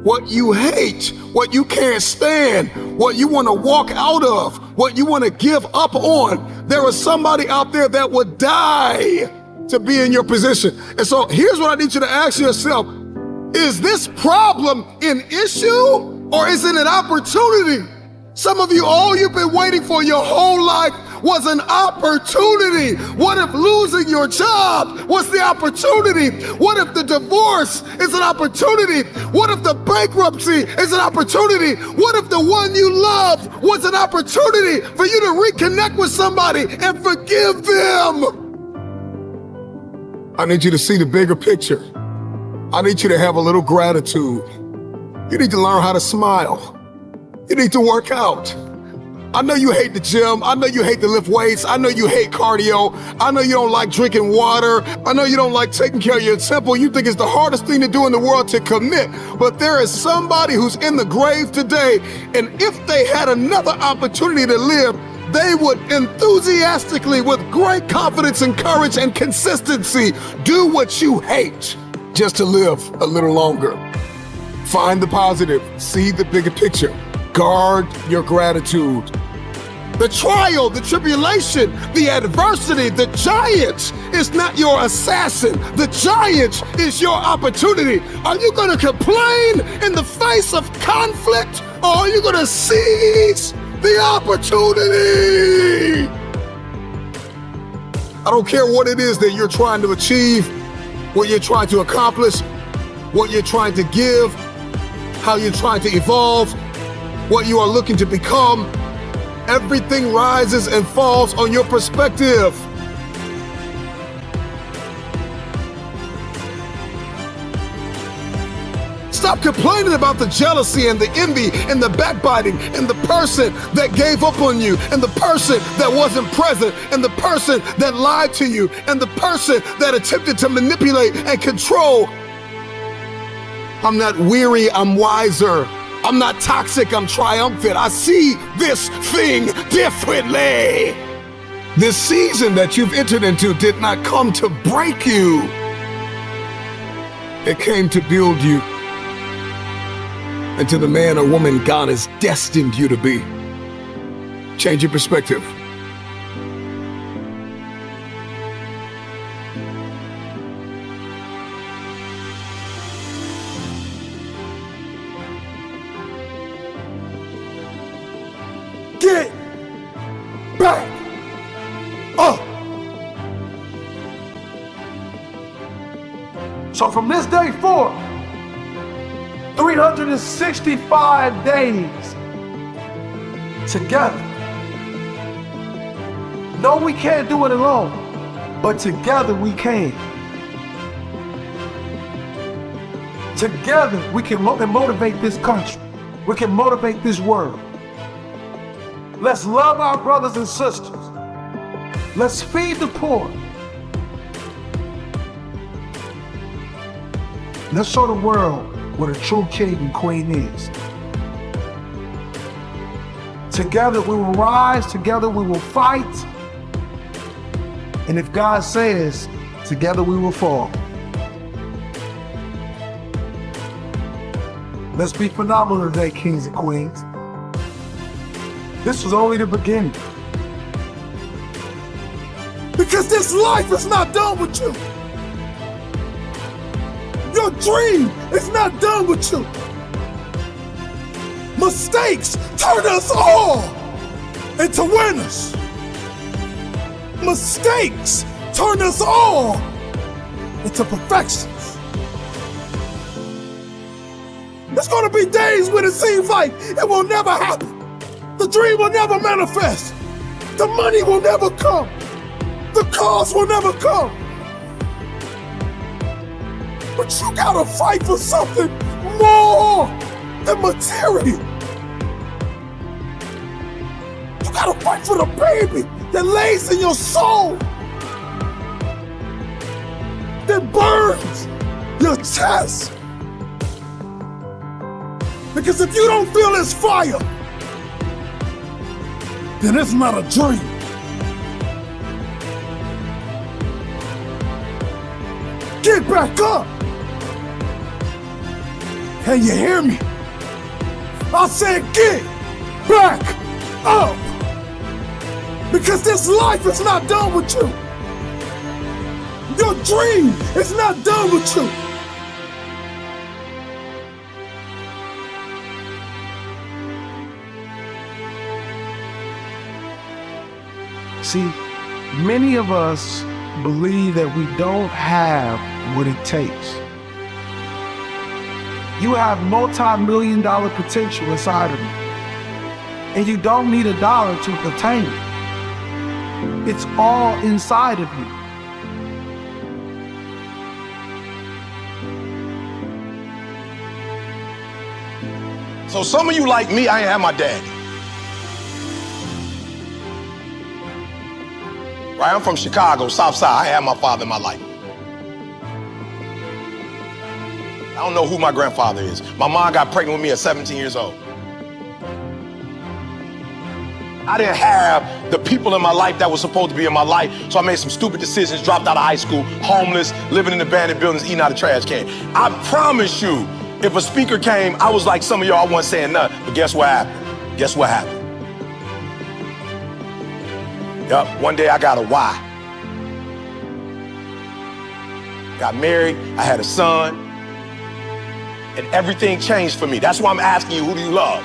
What you hate, what you can't stand, what you want to walk out of, what you want to give up on. There is somebody out there that would die to be in your position. And so here's what I need you to ask yourself. Is this problem an issue or is it an opportunity? Some of you, all you've been waiting for your whole life was an opportunity. What if losing your job was the opportunity? What if the divorce is an opportunity? What if the bankruptcy is an opportunity? What if the one you loved was an opportunity for you to reconnect with somebody and forgive them? I need you to see the bigger picture. I need you to have a little gratitude. You need to learn how to smile. You need to work out. I know you hate the gym. I know you hate to lift weights. I know you hate cardio. I know you don't like drinking water. I know you don't like taking care of your temple. You think it's the hardest thing to do in the world to commit. But there is somebody who's in the grave today, and if they had another opportunity to live, they would enthusiastically, with great confidence and courage and consistency, do what you hate just to live a little longer. Find the positive. See the bigger picture. Guard your gratitude. The trial, the tribulation, the adversity, the giant is not your assassin. The giant is your opportunity. Are you going to complain in the face of conflict, or are you going to seize the opportunity? I don't care what it is that you're trying to achieve, what you're trying to accomplish, what you're trying to give, how you're trying to evolve, what you are looking to become. Everything rises and falls on your perspective. Stop complaining about the jealousy and the envy and the backbiting and the person that gave up on you and the person that wasn't present and the person that lied to you and the person that attempted to manipulate and control. I'm not weary, I'm wiser. I'm not toxic, I'm triumphant. I see this thing differently. This season that you've entered into did not come to break you. It came to build you into the man or woman God has destined you to be. Change your perspective. Get back up. So from this day forward, 365 days together. No, we can't do it alone, but together we can. Together we can motivate this country. We can motivate this world. Let's love our brothers and sisters. Let's feed the poor. Let's show the world what a true king and queen is. Together we will rise, together we will fight. And if God says, together we will fall. Let's be phenomenal today, kings and queens. This was only the beginning. Because this life is not done with you. Your dream is not done with you. Mistakes turn us all into winners. Mistakes turn us all into perfections. There's gonna be days when it seems like it will never happen. The dream will never manifest. The money will never come. The cars will never come. But you gotta fight for something more than material. You gotta fight for the baby that lays in your soul, that burns your chest. Because if you don't feel this fire, then it's not a dream. Get back up. Can you hear me? I said get back up. Because this life is not done with you. Your dream is not done with you. See, many of us believe that we don't have what it takes. You have multi-million-dollar potential inside of you, and you don't need a dollar to obtain it. It's all inside of you. So some of you like me, I ain't have my dad. Right, I'm from Chicago, South Side. I ain't had my father in my life. I don't know who my grandfather is. My mom got pregnant with me at 17 years old. I didn't have the people in my life that were supposed to be in my life, so I made some stupid decisions, dropped out of high school, homeless, living in abandoned buildings, eating out of trash can. I promise you, if a speaker came, I was like some of y'all, I wasn't saying nothing, but guess what happened? Guess what happened? Yup, one day I got a why. Got married, I had a son, and everything changed for me. That's why I'm asking you, who do you love?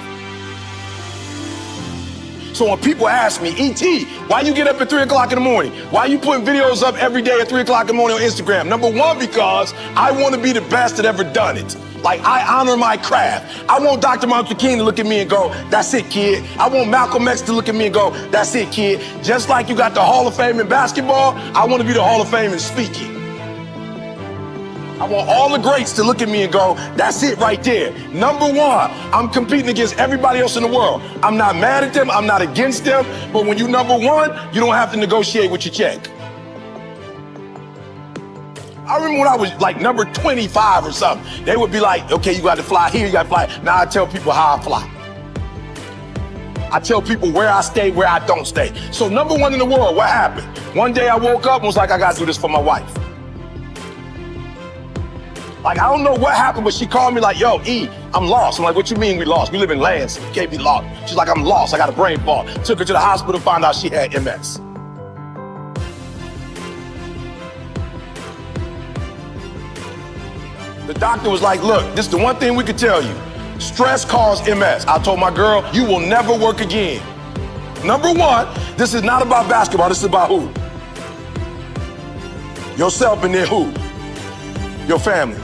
So when people ask me, E.T., why you get up at 3 o'clock in the morning? Why you putting videos up every day at 3 o'clock in the morning on Instagram? Number one, because I want to be the best that ever done it. Like, I honor my craft. I want Dr. Martin Luther King to look at me and go, that's it, kid. I want Malcolm X to look at me and go, that's it, kid. Just like you got the Hall of Fame in basketball, I want to be the Hall of Fame in speaking. I want all the greats to look at me and go, that's it right there. Number one, I'm competing against everybody else in the world. I'm not mad at them, I'm not against them, but when you number one, you don't have to negotiate with your check. I remember when I was like number 25 or something, they would be like, okay, you got to fly here, you got to fly. Now I tell people how I fly. I tell people where I stay, where I don't stay. So number one in the world, what happened? One day I woke up and was like, I got to do this for my wife. Like, I don't know what happened, but she called me like, yo, E, I'm lost. I'm like, what you mean we lost? We live in Lansing, you can't be lost. She's like, I'm lost, I got a brain fog. Took her to the hospital, found out she had MS. The doctor was like, look, this is the one thing we could tell you. Stress caused MS. I told my girl, you will never work again. Number one, this is not about basketball, this is about who? Yourself and then who? Your family.